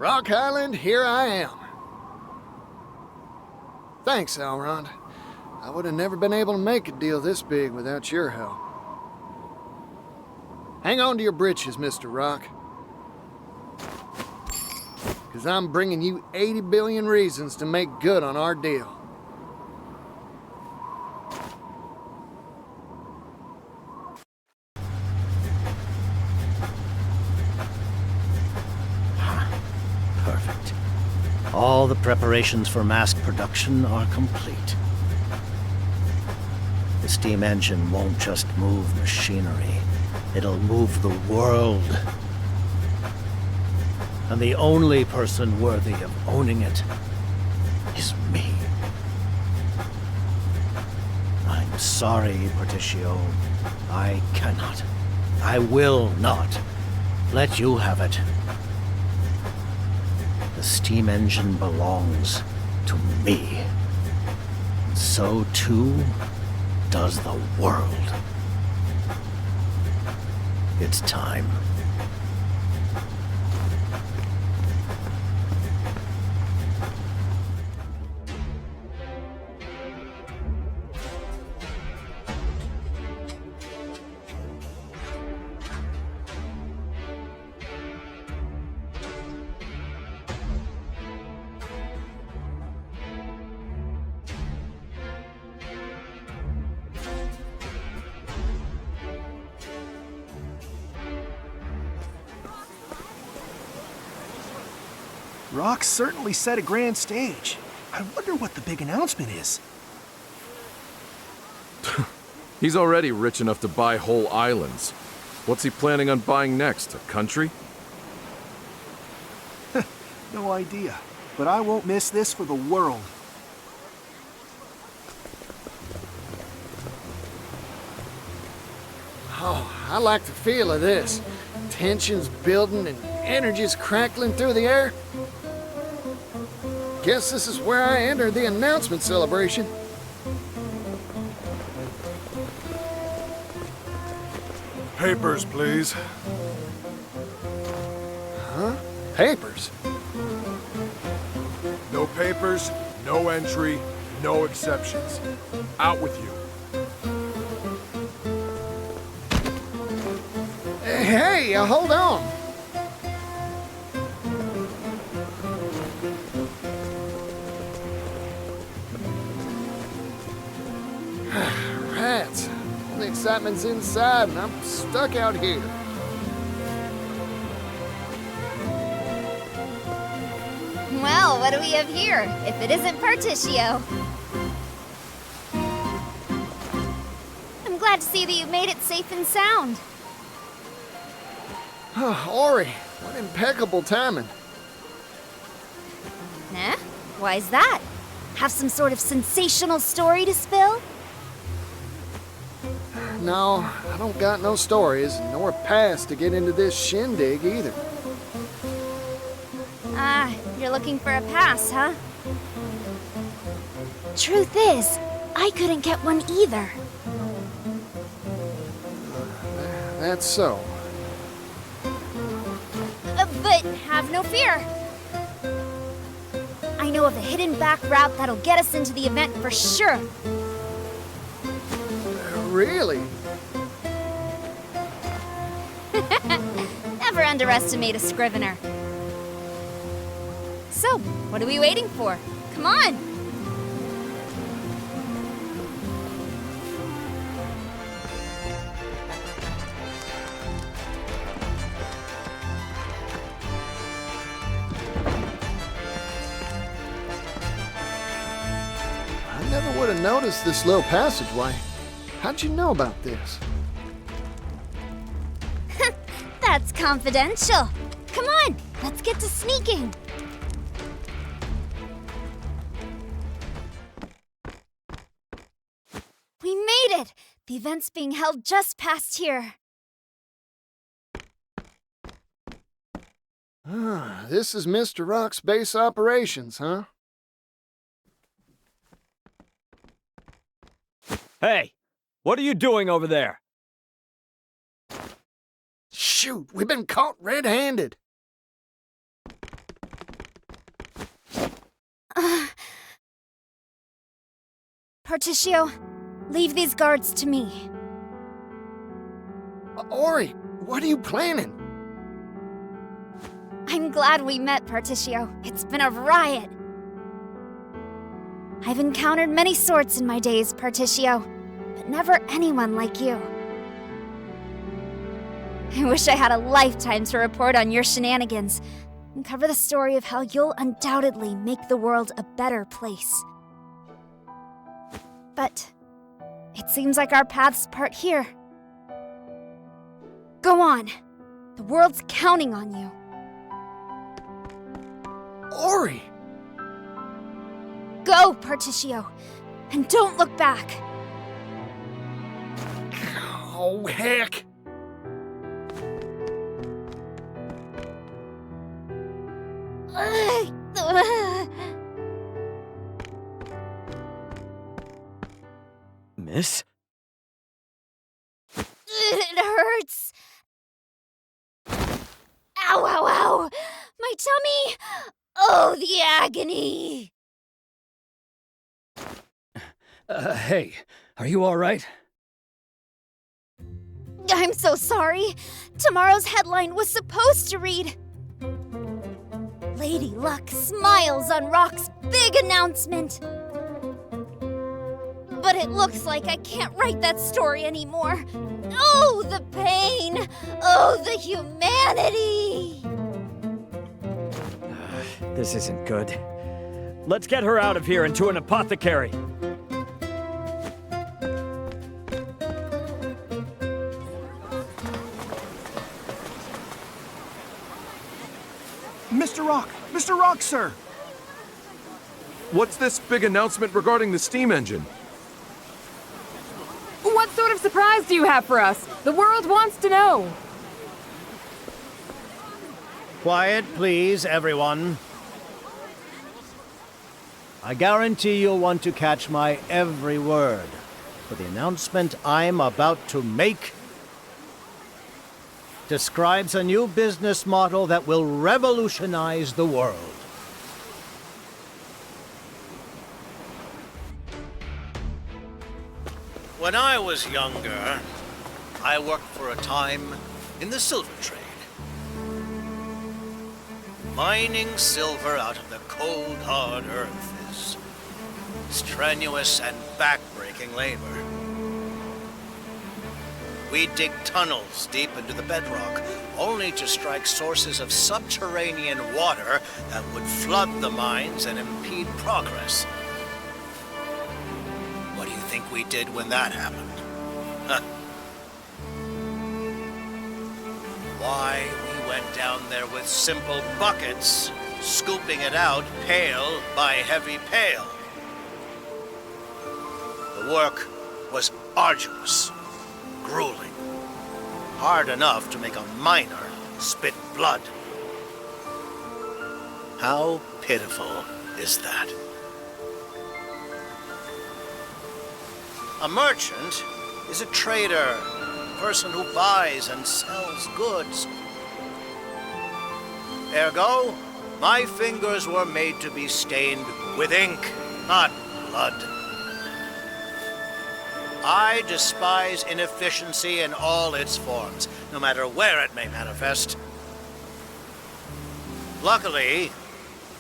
Rock Island, here I am. Thanks, Elrond. I would have never been able to make a deal this big without your help. Hang on to your britches, Mr. Rock. Because I'm bringing you 80 billion reasons to make good on our deal. Perfect. All the preparations for mass production are complete. The steam engine won't just move machinery. It'll move the world. And the only person worthy of owning it is me. I'm sorry, Porticio. I cannot. I will not let you have it. The steam engine belongs to me. So too does the world. It's time. Rock certainly set a grand stage. I wonder what the big announcement is. He's already rich enough to buy whole islands. What's he planning on buying next? A country? No idea. But I won't miss this for the world. Oh, I like the feel of this. Tension's building and energy's crackling through the air. Guess this is where I enter the announcement celebration. Papers, please. Huh? Papers? No papers, no entry, no exceptions. Out with you. Hey, hold on. Rats. All the excitement's inside and I'm stuck out here. Well, what do we have here, if it isn't Porticio? I'm glad to see that you made it safe and sound. Ori, what impeccable timing. Huh? Why's that? Have some sort of sensational story to spill? No, I don't got no stories, nor a pass to get into this shindig either. Ah, you're looking for a pass, huh? Truth is, I couldn't get one either. That's so. But have no fear. I know of a hidden back route that'll get us into the event for sure. Really? Never underestimate a scrivener. So, what are we waiting for? Come on! I never would have noticed this little passageway. How'd you know about this? That's confidential. Come on, let's get to sneaking. We made it! The event's being held just past here. This is Mr. Rock's base operations, huh? Hey, what are you doing over there? Shoot, we've been caught red-handed. Particio, leave these guards to me. Ori, what are you planning? I'm glad we met, Particio. It's been a riot. I've encountered many sorts in my days, Particio, but never anyone like you. I wish I had a lifetime to report on your shenanigans and cover the story of how you'll undoubtedly make the world a better place. But it seems like our paths part here. Go on. The world's counting on you. Ori! Go, Particio, and don't look back. Oh, heck! Miss? It hurts. Ow, ow, ow! My tummy! Oh, the agony! Hey, are you all right? I'm so sorry. Tomorrow's headline was supposed to read, Lady Luck smiles on Rock's big announcement. But it looks like I can't write that story anymore. Oh, the pain! Oh, the humanity! This isn't good. Let's get her out of here and to an apothecary. Mr. Rock, sir! What's this big announcement regarding the steam engine? What sort of surprise do you have for us? The world wants to know. Quiet, please, everyone. I guarantee you'll want to catch my every word, for the announcement I'm about to make describes a new business model that will revolutionize the world. When I was younger, I worked for a time in the silver trade. Mining silver out of the cold, hard earth is strenuous and back-breaking labor. We dig tunnels deep into the bedrock, only to strike sources of subterranean water that would flood the mines and impede progress. What do you think we did when that happened? Huh? Why, we went down there with simple buckets, scooping it out pail by heavy pail. The work was arduous, grueling, hard enough to make a miner spit blood. How pitiful is that? A merchant is a trader, a person who buys and sells goods. Ergo, my fingers were made to be stained with ink, not blood. I despise inefficiency in all its forms, no matter where it may manifest. Luckily,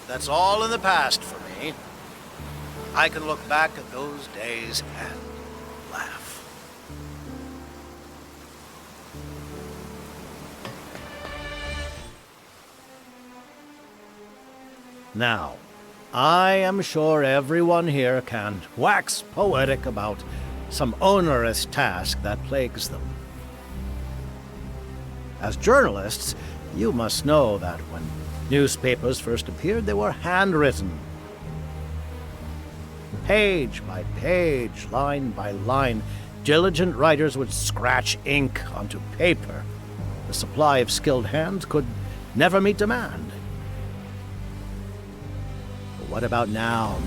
that's all in the past for me. I can look back at those days and laugh. Now, I am sure everyone here can wax poetic about some onerous task that plagues them. As journalists, you must know that when newspapers first appeared, they were handwritten. Page by page, line by line, diligent writers would scratch ink onto paper. The supply of skilled hands could never meet demand. But what about now,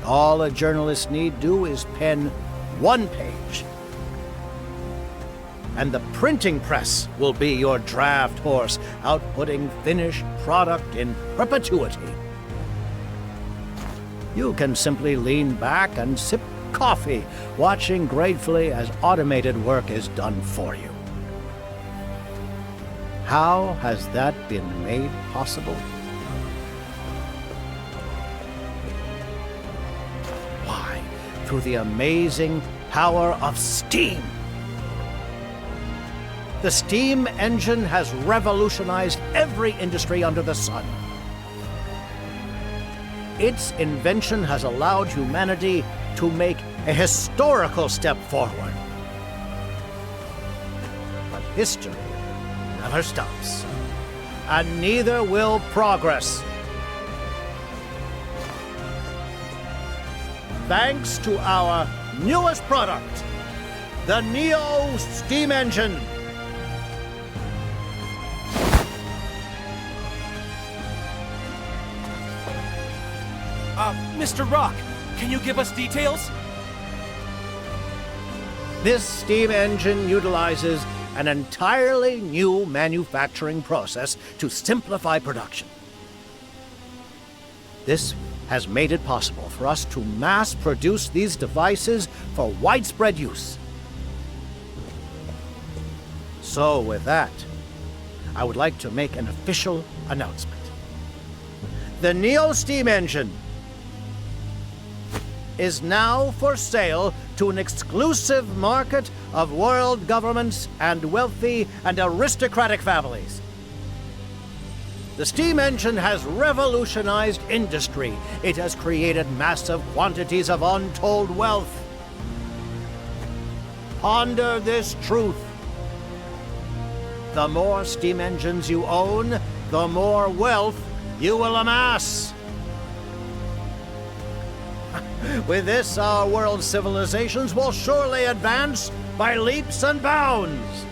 All a journalist need do is pen one page. And the printing press will be your draft horse, outputting finished product in perpetuity. you can simply lean back and sip coffee, watching gratefully as automated work is done for you. How has that been made possible? Why, through the amazing power of steam. The steam engine has revolutionized every industry under the sun. Its invention has allowed humanity to make a historical step forward. But history never stops, and neither will progress. Thanks to our newest product, the Neo Steam Engine. Mr. Rock, can you give us details? This steam engine utilizes an entirely new manufacturing process to simplify production. This has made it possible for us to mass produce these devices for widespread use. So with that, I would like to make an official announcement. The Neo Steam Engine is now for sale to an exclusive market of world governments and wealthy and aristocratic families. The steam engine has revolutionized industry. It has created massive quantities of untold wealth. Ponder this truth. The more steam engines you own, the more wealth you will amass. With this, our world's civilizations will surely advance by leaps and bounds.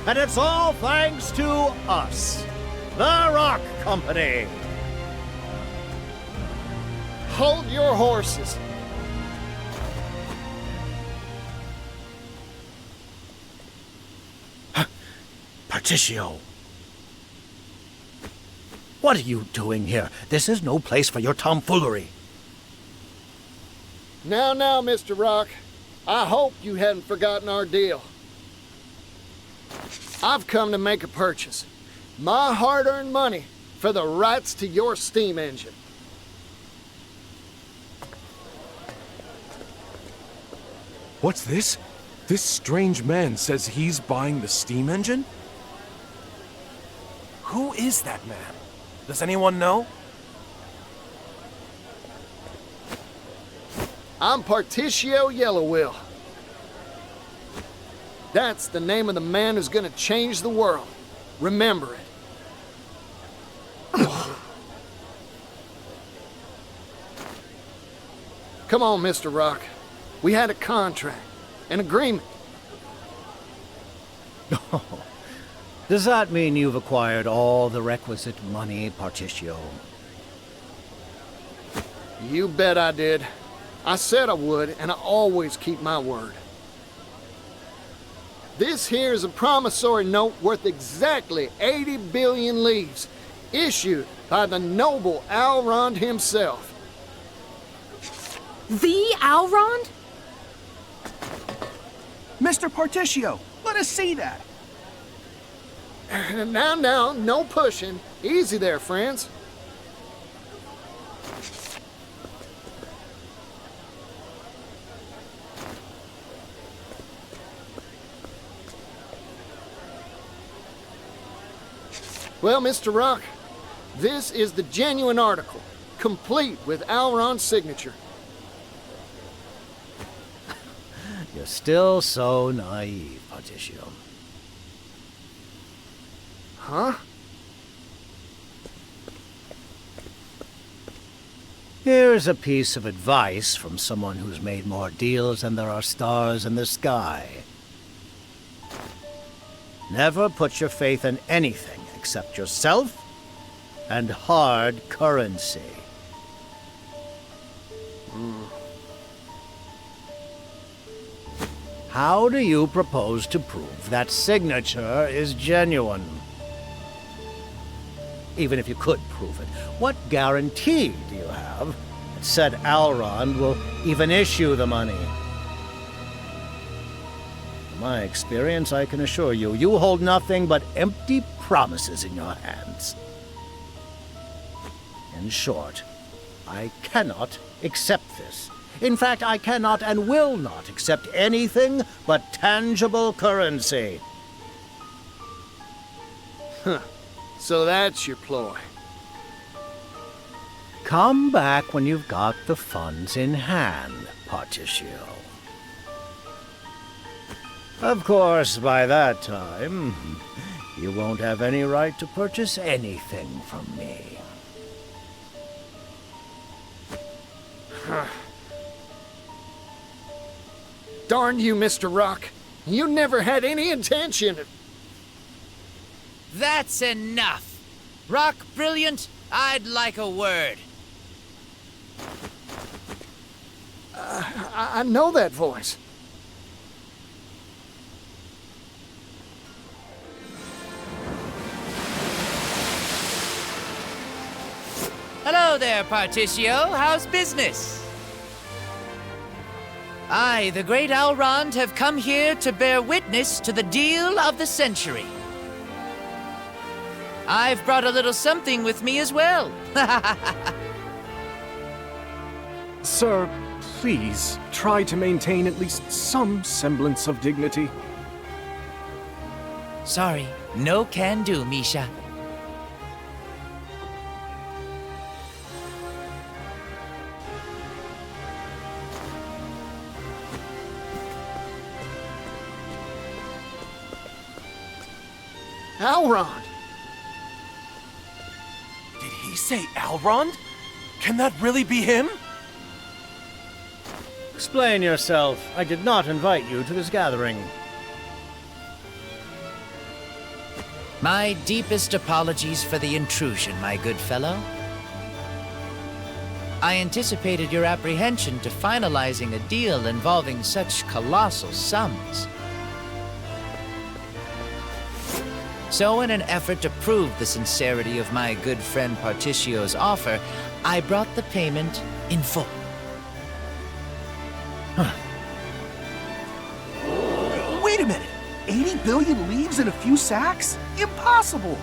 And it's all thanks to us, the Rock Company. Hold your horses. Particio. What are you doing here? This is no place for your tomfoolery. Now, Mr. Rock. I hope you hadn't forgotten our deal. I've come to make a purchase. My hard-earned money for the rights to your steam engine. What's this? This strange man says he's buying the steam engine? Who is that man? Does anyone know? I'm Particio Yellowwill. That's the name of the man who's gonna change the world. Remember it. Come on, Mr. Rock. We had a contract, an agreement. Does that mean you've acquired all the requisite money, Particio? You bet I did. I said I would, and I always keep my word. This here is a promissory note worth exactly 80 billion leaves, issued by the noble Alrond himself. The Alrond? Mr. Particio, let us see that. Now, no pushing. Easy there, friends. Well, Mr. Rock, this is the genuine article, complete with Alron's signature. You're still so naive, Particio. Huh? Here's a piece of advice from someone who's made more deals than there are stars in the sky. Never put your faith in anything except yourself and hard currency. How do you propose to prove that signature is genuine? even if you could prove it, what guarantee do you have that said Elrond will even issue the money? From my experience, I can assure you, you hold nothing but empty promises in your hands. In short, I cannot accept this. In fact, I cannot and will not accept anything but tangible currency. Huh. So that's your ploy. Come back when you've got the funds in hand, Particio. Of course, by that time, you won't have any right to purchase anything from me. Darn you, Mr. Rock. You never had any intention of... That's enough. Rock Brilliant, I'd like a word. I know that voice. Hello there, Particio. How's business? I, the great Elrond, have come here to bear witness to the deal of the century. I've brought a little something with me as well. Sir, please try to maintain at least some semblance of dignity. Sorry, no can do, Misha. Elrond! Did he say Elrond? Can that really be him? Explain yourself. I did not invite you to this gathering. My deepest apologies for the intrusion, my good fellow. I anticipated your apprehension to finalizing a deal involving such colossal sums. So in an effort to prove the sincerity of my good friend Particio's offer, I brought the payment in full. Wait a minute! 80 billion leaves in a few sacks? Impossible!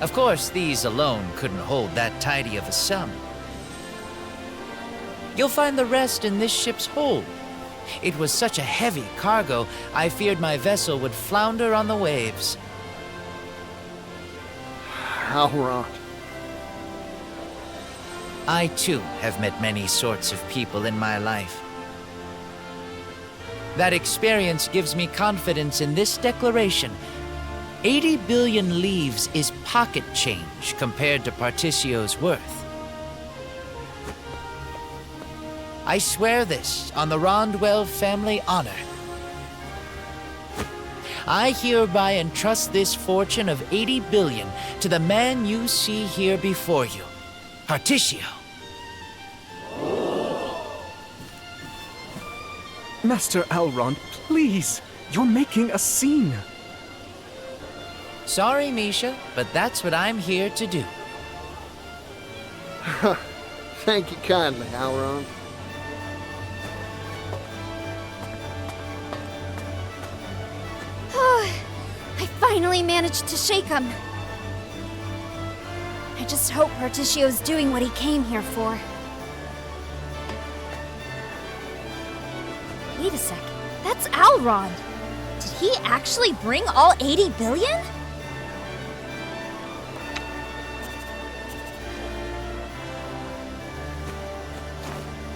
Of course, these alone couldn't hold that tidy of a sum. You'll find the rest in this ship's hold. It was such a heavy cargo, I feared my vessel would flounder on the waves. Elrond. I, too, have met many sorts of people in my life. That experience gives me confidence in this declaration. 80 billion leaves is pocket change compared to Particio's worth. I swear this on the Rondwell family honor. I hereby entrust this fortune of 80 billion to the man you see here before you, Particio. Master Elrond, please! You're making a scene! Sorry, Misha, but that's what I'm here to do. Thank you kindly, Elrond. I finally managed to shake him. I just hope Particio's doing what he came here for. Wait a sec. That's Elrond. Did he actually bring all 80 billion?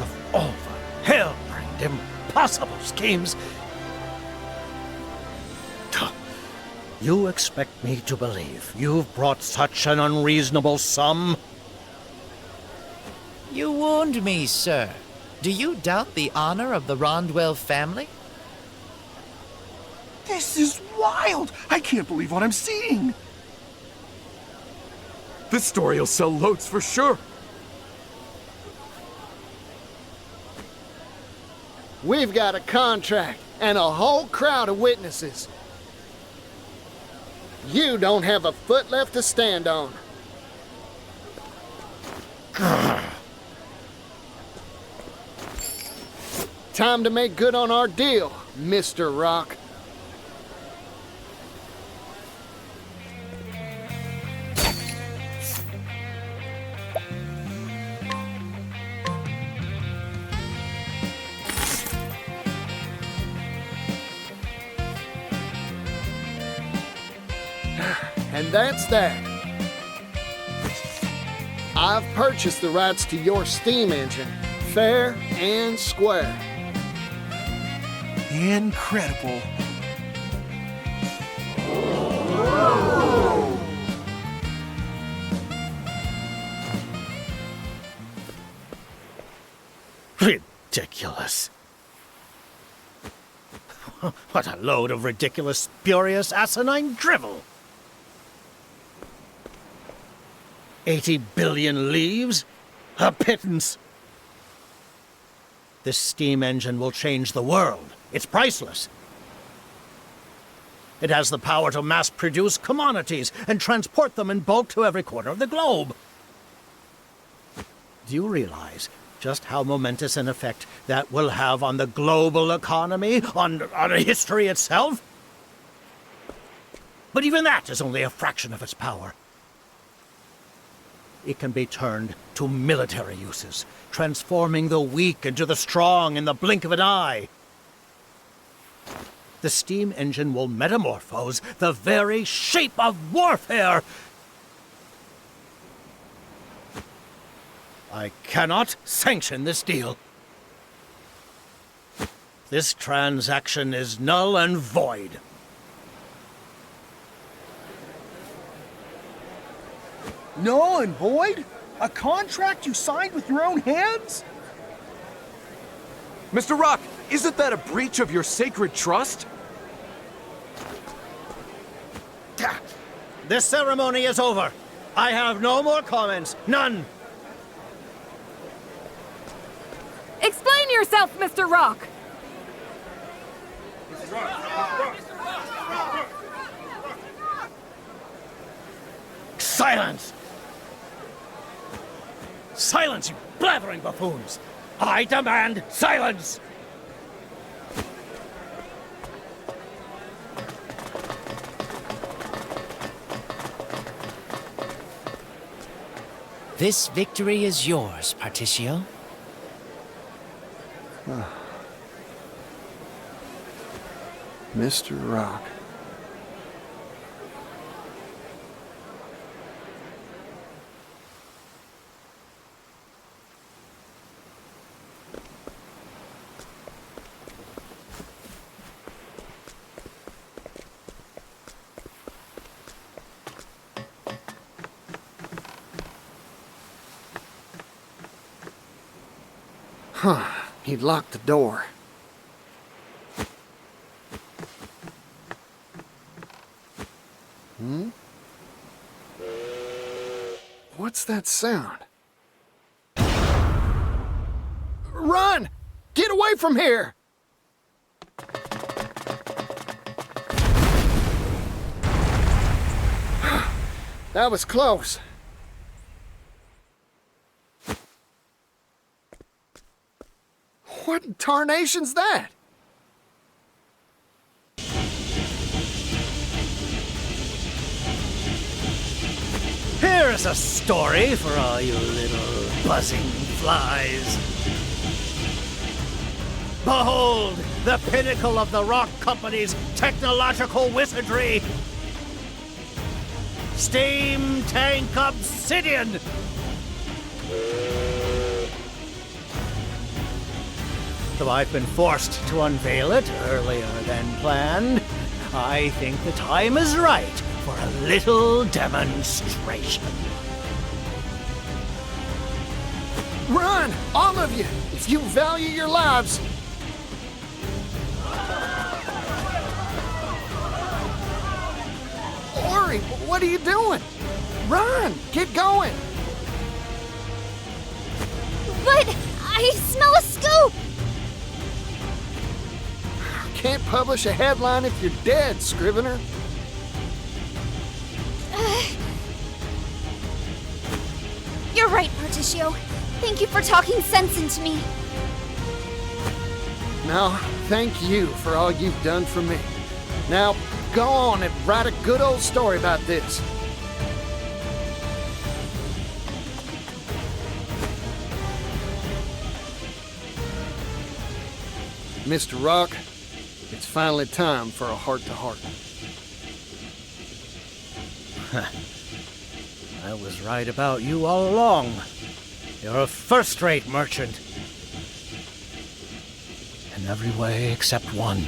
Of all the hell-brained, impossible schemes, you expect me to believe you've brought such an unreasonable sum? You warned me, sir. Do you doubt the honor of the Rondwell family? This is wild! I can't believe what I'm seeing! This story will sell loads for sure! We've got a contract and a whole crowd of witnesses. You don't have a foot left to stand on. Time to make good on our deal, Mr. Rock. And that's that. I've purchased the rights to your steam engine, fair and square. Incredible. Ridiculous. What a load of ridiculous, spurious, asinine drivel. 80 billion leaves? A pittance. This steam engine will change the world. It's priceless. It has the power to mass-produce commodities and transport them in bulk to every corner of the globe. Do you realize just how momentous an effect that will have on the global economy, on history itself? But even that is only a fraction of its power. It can be turned to military uses, transforming the weak into the strong in the blink of an eye. The steam engine will metamorphose the very shape of warfare. I cannot sanction this deal. This transaction is null and void. Null and void? A contract you signed with your own hands? Mr. Rock, isn't that a breach of your sacred trust? This ceremony is over. I have no more comments. None. Explain yourself, Mr. Rock! Silence! Silence, you blathering buffoons! I demand silence! This victory is yours, Particio. Mr. Rock. Huh, he locked the door. What's that sound? Run! Get away from here! That was close. What in tarnation's that? Here's a story for all you little buzzing flies. Behold, the pinnacle of the Rock Company's technological wizardry. Steam Tank Obsidian! Though I've been forced to unveil it earlier than planned, I think the time is right for a little demonstration. Run, all of you, if you value your lives. Ori, what are you doing? Run, get going. But I smell a scoop! Can't publish a headline if you're dead, Scrivener. You're right, Particio. Thank you for talking sense into me. No, thank you for all you've done for me. Now, go on and write a good old story about this. Mr. Rock, it's finally time for a heart-to-heart. I was right about you all along. You're a first-rate merchant. In every way except one.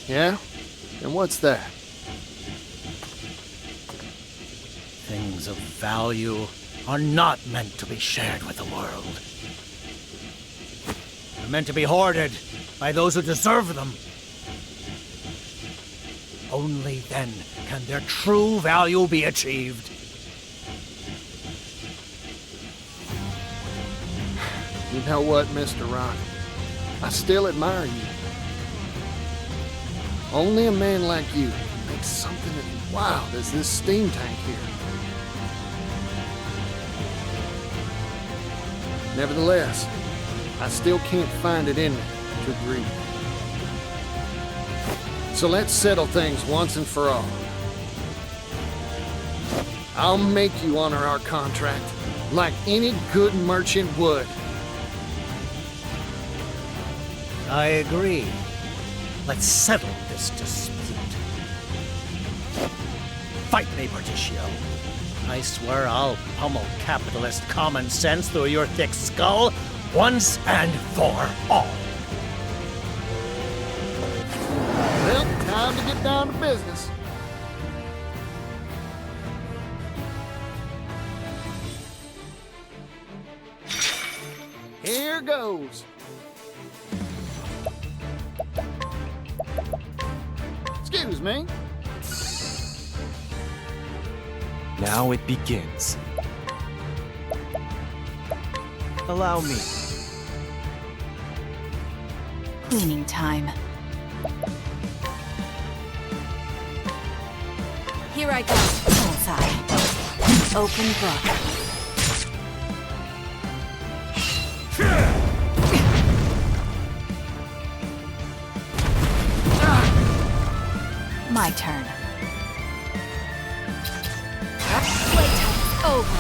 Yeah? And what's that? Things of value are not meant to be shared with the world. They're meant to be hoarded by those who deserve them. Only then can their true value be achieved. You know what, Mr. Rock? I still admire you. Only a man like you can make something as wild as this steam tank here. Nevertheless, I still can't find it in me to agree. So let's settle things once and for all. I'll make you honor our contract, like any good merchant would. I agree. Let's settle this dispute. Fight me, Particio. I swear I'll pummel capitalist common sense through your thick skull once and for all. Well, time to get down to business. Here goes. Excuse me. Now it begins. Allow me. Cleaning time. Here I go. Bullseye. Open book. My turn. Playtime's over.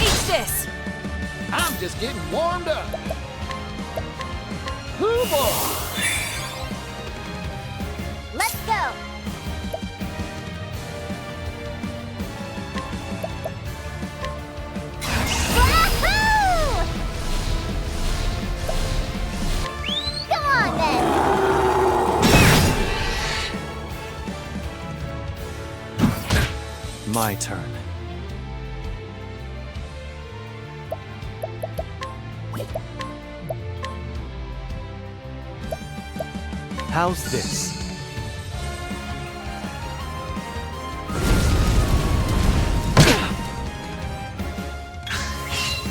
Eat this! I'm just getting warmed up. Hoo boy! Let's go! Wahoo! Come on then! My turn. How's this?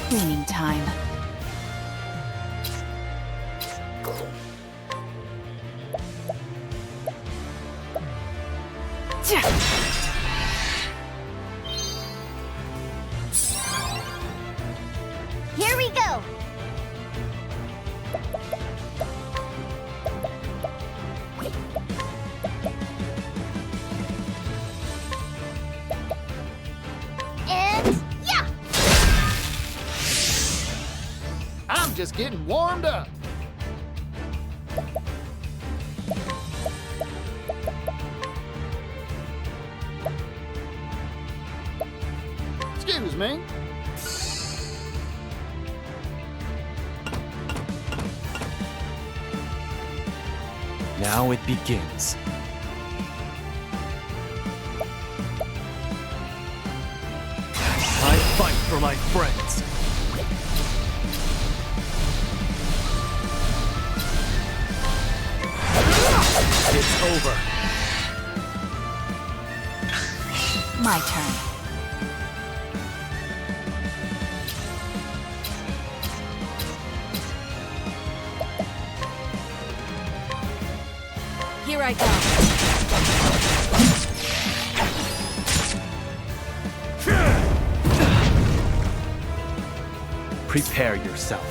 Cleaning time. Here we go! And yeah! I'm just getting warmed up. Excuse me. Now it begins. I fight for my friends. It's over. My turn. Here I go. Prepare yourself.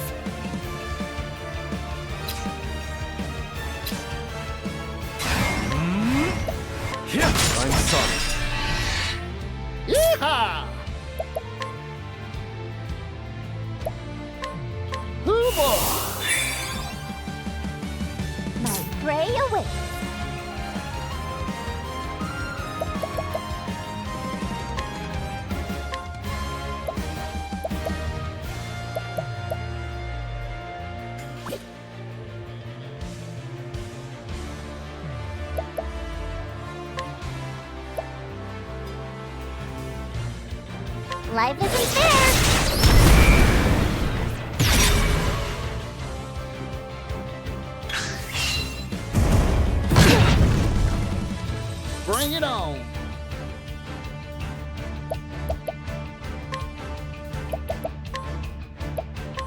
I'm sorry. Yeehaw! Hoo-boy! My prey awaits. Life isn't fair! Bring it on!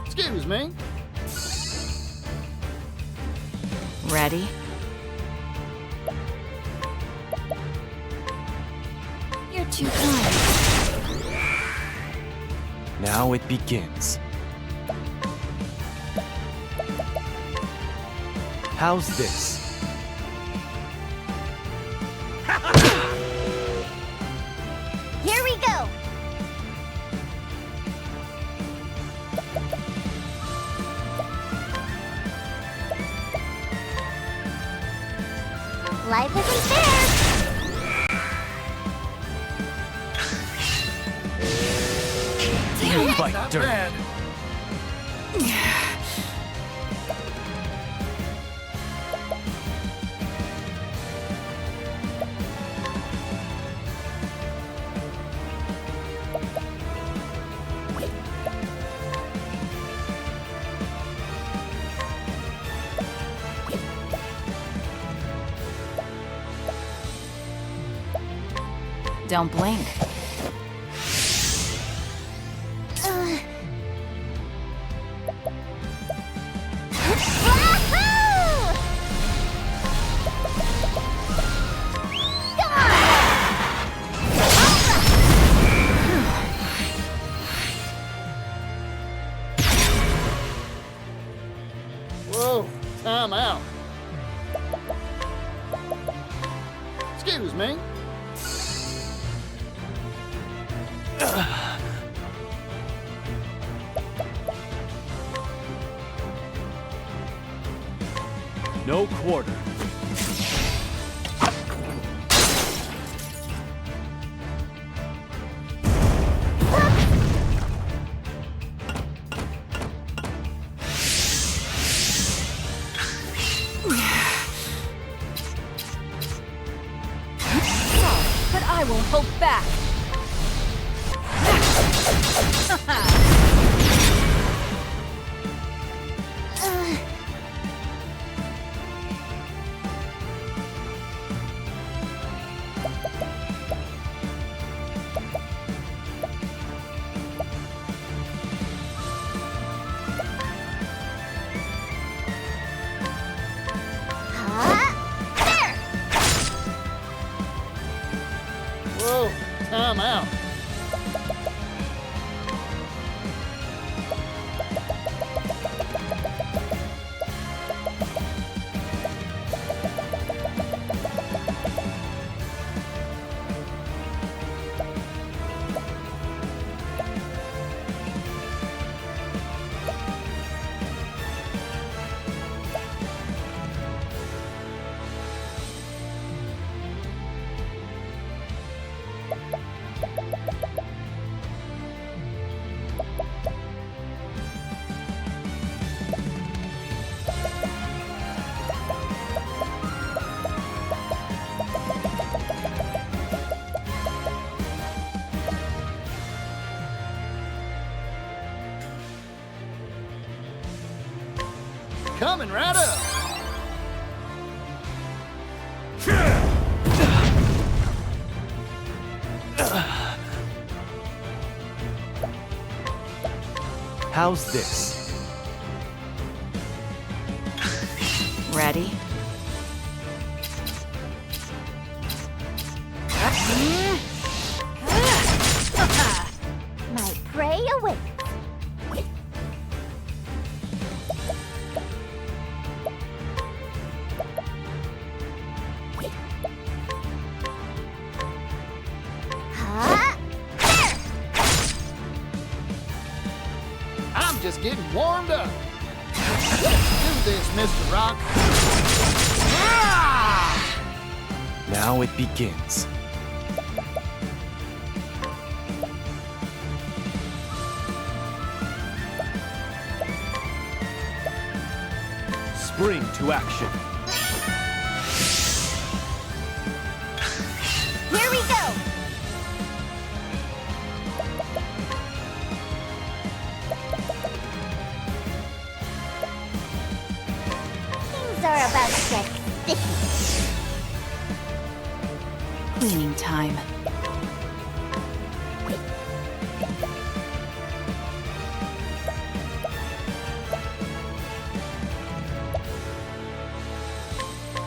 Excuse me. Ready? You're too kind. Now it begins. How's this? Here we go! Life isn't fair! Fight Not dirty. bad. Don't blink. Whoa, time out. Excuse me. No quarter. But I won't hold back. Whoa, time out. Coming right up. How's this? Ready? My prey awaits. just getting warmed up. Let's do this, Mr. Rock. Now it begins. Spring to action. Here we go! Things are about to get sticky. Cleaning time.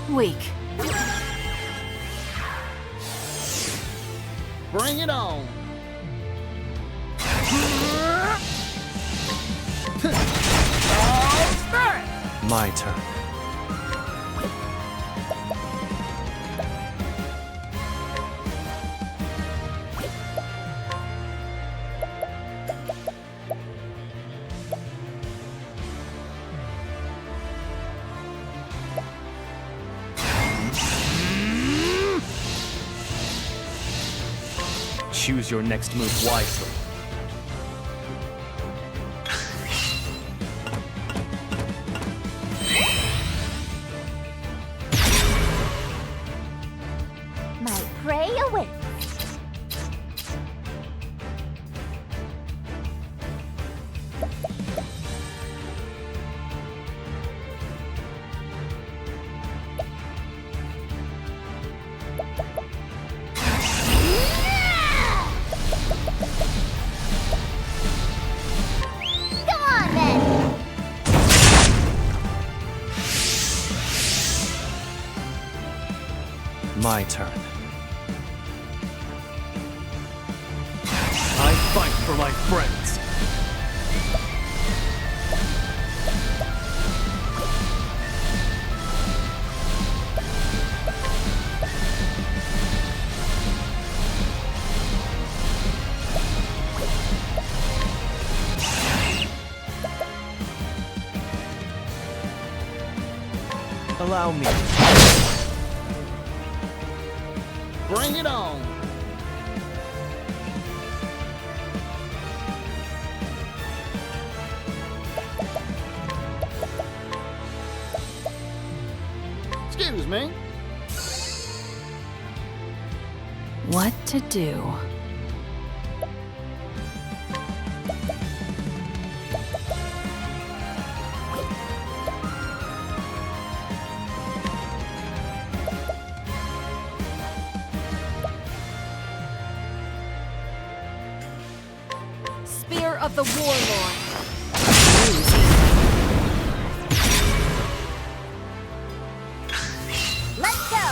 Weak. Bring it on. My turn. Choose your next move wisely. My prey awaits. Come on, then! My turn. I fight for my friends. Allow me. Bring it on. Excuse me. What to do? Spear of the Warlord. Let's go!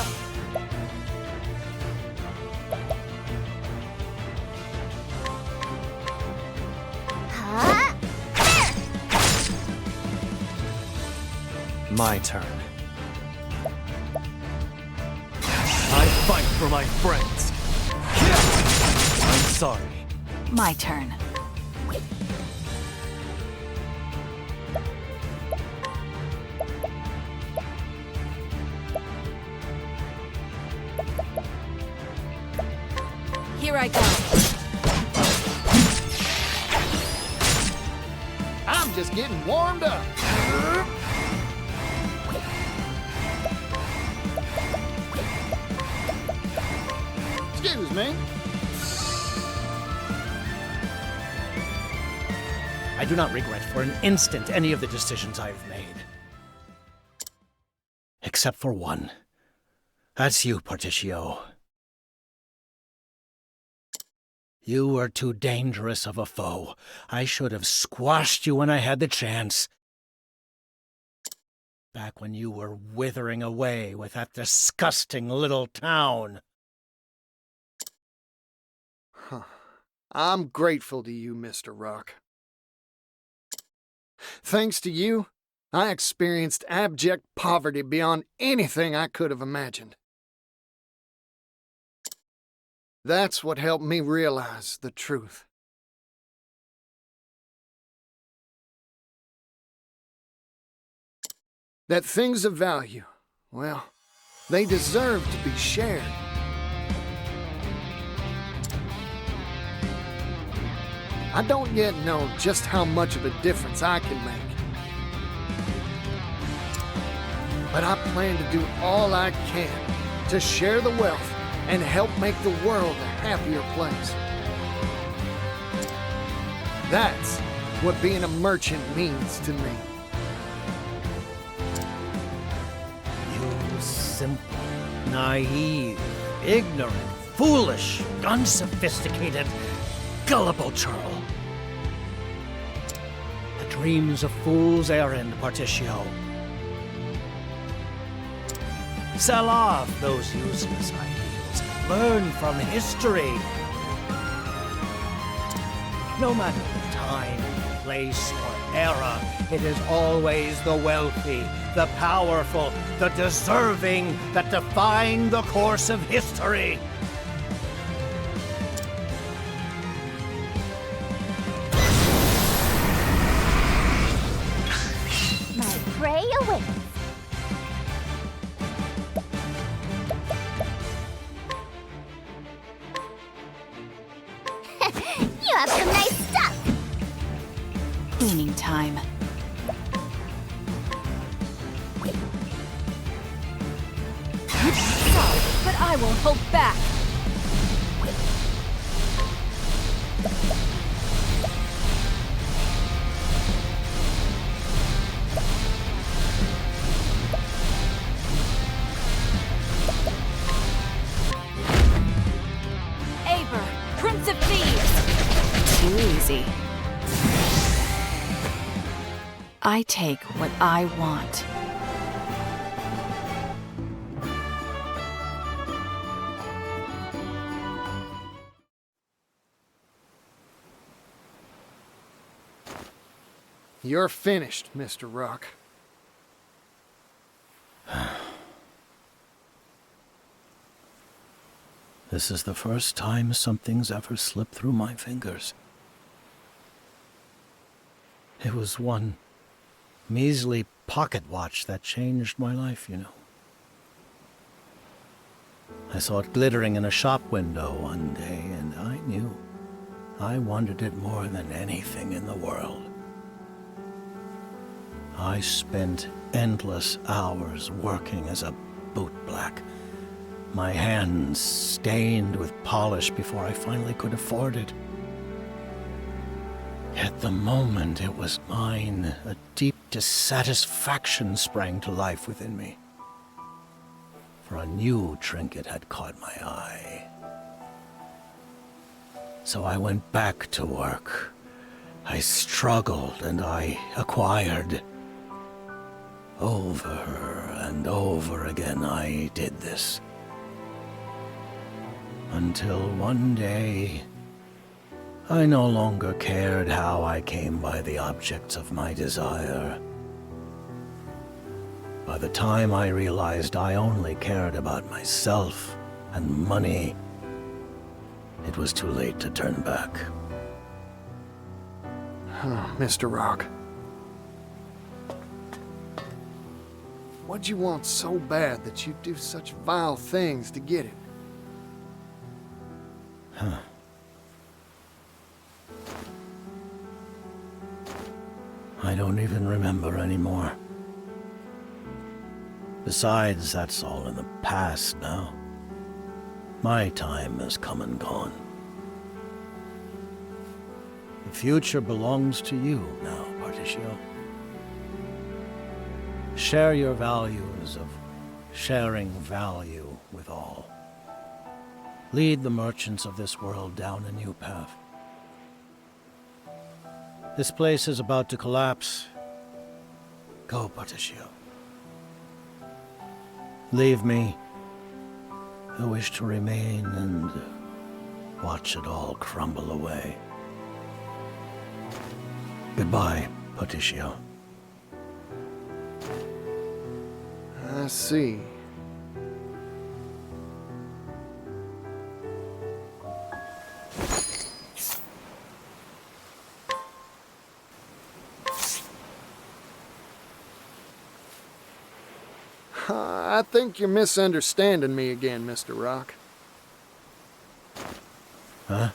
Huh? There! My turn. I fight for my friends. I'm sorry. My turn. Here I go. I'm just getting warmed up. Excuse me. I do not regret for an instant any of the decisions I have made. Except for one. That's you, Particio. You were too dangerous of a foe. I should have squashed you when I had the chance. Back when you were withering away with that disgusting little town. Huh. I'm grateful to you, Mr. Rock. Thanks to you, I experienced abject poverty beyond anything I could have imagined. That's what helped me realize the truth. that things of value, well, they deserve to be shared. I don't yet know just how much of a difference I can make. But I plan to do all I can to share the wealth and help make the world a happier place. That's what being a merchant means to me. You simple, naive, ignorant, foolish, unsophisticated, gullible churl. The dreams of fools errand, Particio. Sell off those useless ideals. Learn from history. No matter the time, place, or era, it is always the wealthy, the powerful, the deserving that define the course of history. My prey awaits. You have some nice stuff. Cleaning time. Sorry, but I won't hold back. Aber, Prince of Thieves! Too easy. I take what I want. You're finished, Mr. Rock. This is the first time something's ever slipped through my fingers. It was one measly pocket watch that changed my life, you know. I saw it glittering in a shop window one day, and I knew I wanted it more than anything in the world. I spent endless hours working as a bootblack, my hands stained with polish before I finally could afford it. At the moment it was mine, a deep dissatisfaction sprang to life within me. For a new trinket had caught my eye. So I went back to work. I struggled and I acquired. Over and over again I did this. Until one day, I no longer cared how I came by the objects of my desire. By the time I realized I only cared about myself and money, it was too late to turn back. Oh, Mr. Rock. What'd you want so bad that you'd do such vile things to get it? Huh. I don't even remember anymore. Besides, that's all in the past now. My time has come and gone. The future belongs to you now, Particio. Share your values of sharing value with all. Lead the merchants of this world down a new path. This place is about to collapse. Go, Particio. Leave me. I wish to remain and watch it all crumble away. Goodbye, Particio. I see. I think you're misunderstanding me again, Mr. Rock. Huh?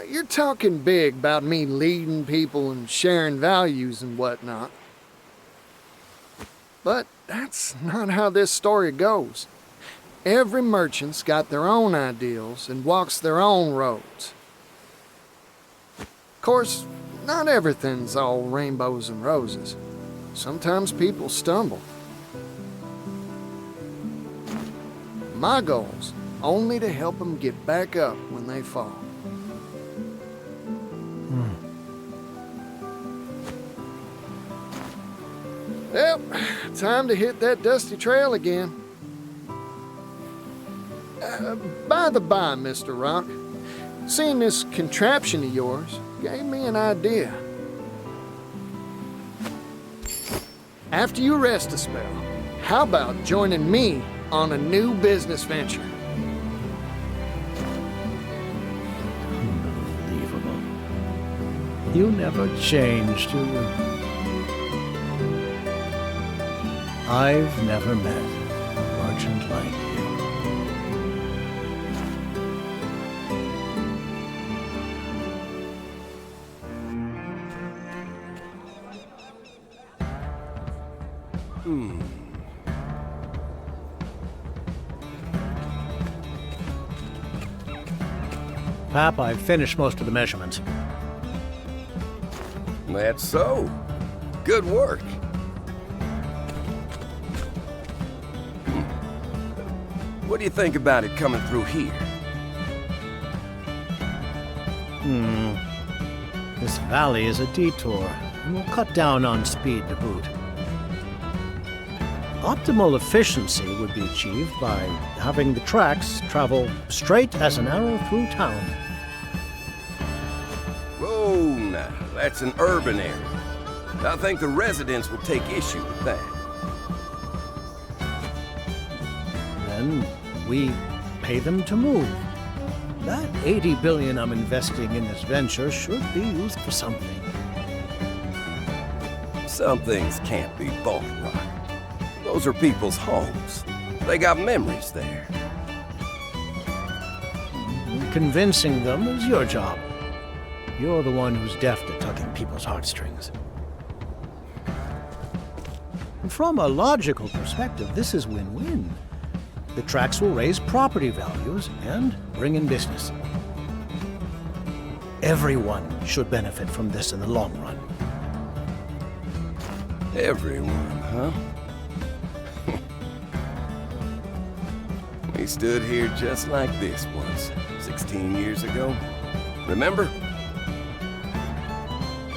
You're talking big about me leading people and sharing values and whatnot. But that's not how this story goes. Every merchant's got their own ideals and walks their own roads. Of course, not everything's all rainbows and roses. Sometimes people stumble. My goal's only to help them get back up when they fall. Well, time to hit that dusty trail again. By the by, Mr. Rock, seeing this contraption of yours gave me an idea. After you rest a spell, how about joining me on a new business venture? Unbelievable. You never change, do you? I've never met a merchant like you. Pap, I've finished most of the measurements. That's so. Good work. What do you think about it coming through here? This valley is a detour, and will cut down on speed to boot. Optimal efficiency would be achieved by having the tracks travel straight as an arrow through town. Whoa, now, that's an urban area. I think the residents will take issue with that. Then we pay them to move. That 80 billion I'm investing in this venture should be used for something. Some things can't be bought, Rock. Those are people's homes. They got memories there. Convincing them is your job. You're the one who's deft at tugging people's heartstrings. From a logical perspective, this is win-win. The tracks will raise property values and bring in business. Everyone should benefit from this in the long run. Everyone, huh? We stood here just like this once, 16 years ago. Remember?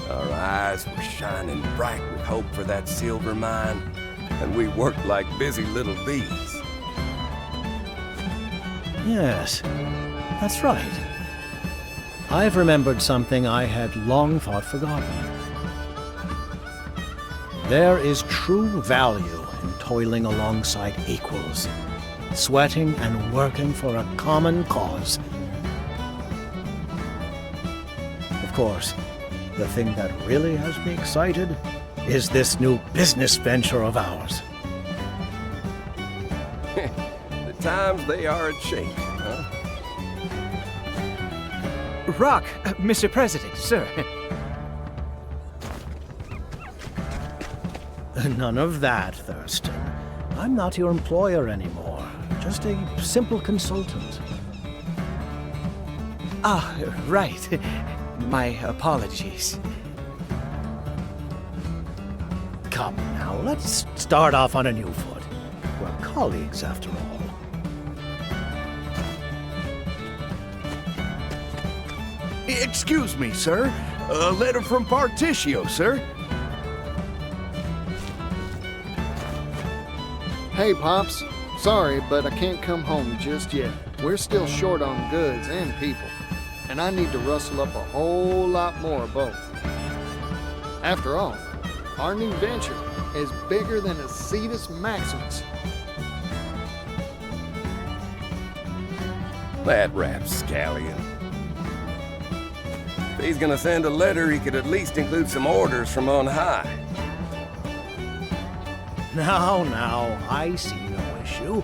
Our eyes were shining bright with hope for that silver mine, and we worked like busy little bees. Yes, that's right. I've remembered something I had long thought forgotten. There is true value in toiling alongside equals, sweating and working for a common cause. Of course, the thing that really has me excited is this new business venture of ours. The times they are a-changing, huh? Rock, Mr. President, sir. None of that, Thurston. I'm not your employer anymore. Just a simple consultant. Ah, right. My apologies. Come now, let's start off on a new foot. We're colleagues, after all. Excuse me, sir. A letter from Particio, sir. Hey, Pops. Sorry, but I can't come home just yet. We're still short on goods and people, and I need to rustle up a whole lot more of both. After all, our new venture is bigger than a Cetus Maximus. That rapscallion. If he's gonna send a letter, he could at least include some orders from on high. Now, I see no issue.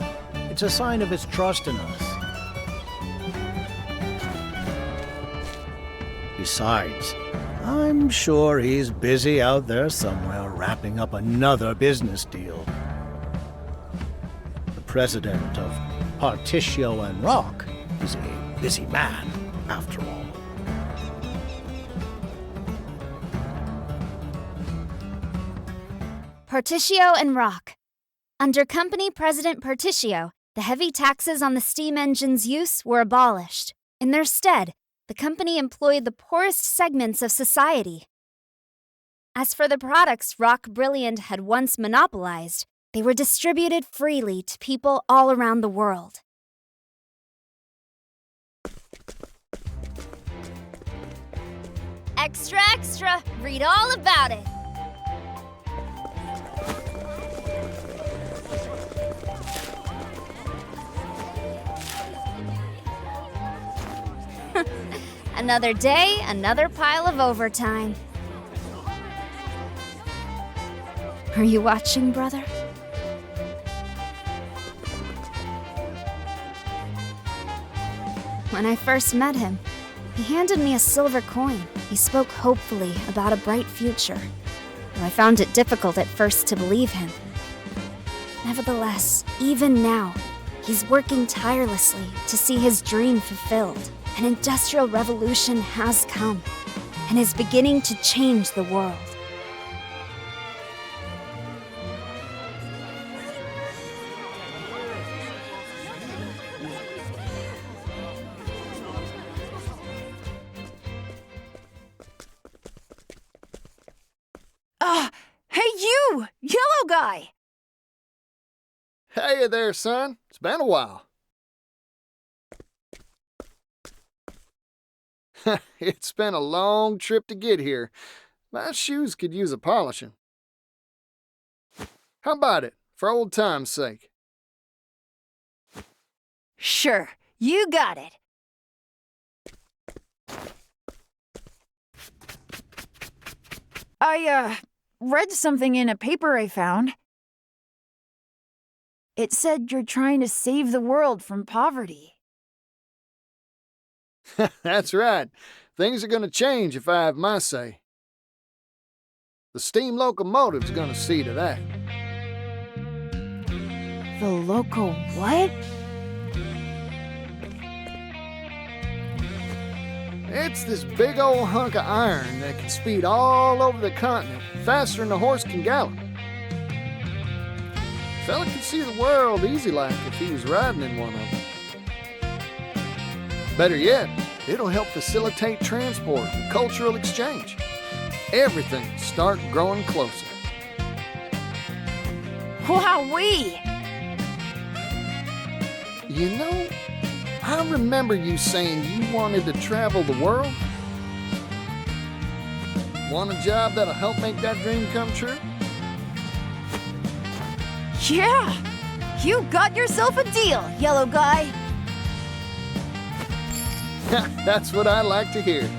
It's a sign of his trust in us. Besides, I'm sure he's busy out there somewhere wrapping up another business deal. The president of Partitio and Rock is a busy man, after all. Partitio and Rock. Under Company President Partitio, the heavy taxes on the steam engine's use were abolished. In their stead, the company employed the poorest segments of society. As for the products Rock Brilliant had once monopolized, they were distributed freely to people all around the world. Extra, extra! Read all about it! Another day, another pile of overtime. Are you watching, brother? When I first met him, he handed me a silver coin. He spoke hopefully about a bright future, though I found it difficult at first to believe him. Nevertheless, even now, he's working tirelessly to see his dream fulfilled. An industrial revolution has come and is beginning to change the world. Hey you! Yellow guy! Hey there, son. It's been a while. It's been a long trip to get here. My shoes could use a polishing. How about it, for old time's sake? Sure, you got it. I read something in a paper I found. It said you're trying to save the world from poverty. That's right. Things are going to change if I have my say. The steam locomotive's going to see to that. The loco what? It's this big old hunk of iron that can speed all over the continent faster than a horse can gallop. Fella could see the world easy like if he was riding in one of them. Better yet, it'll help facilitate transport and cultural exchange. Everything will start growing closer. Wowee! You know, I remember you saying you wanted to travel the world. Want a job that'll help make that dream come true? Yeah! You got yourself a deal, yellow guy! That's what I like to hear.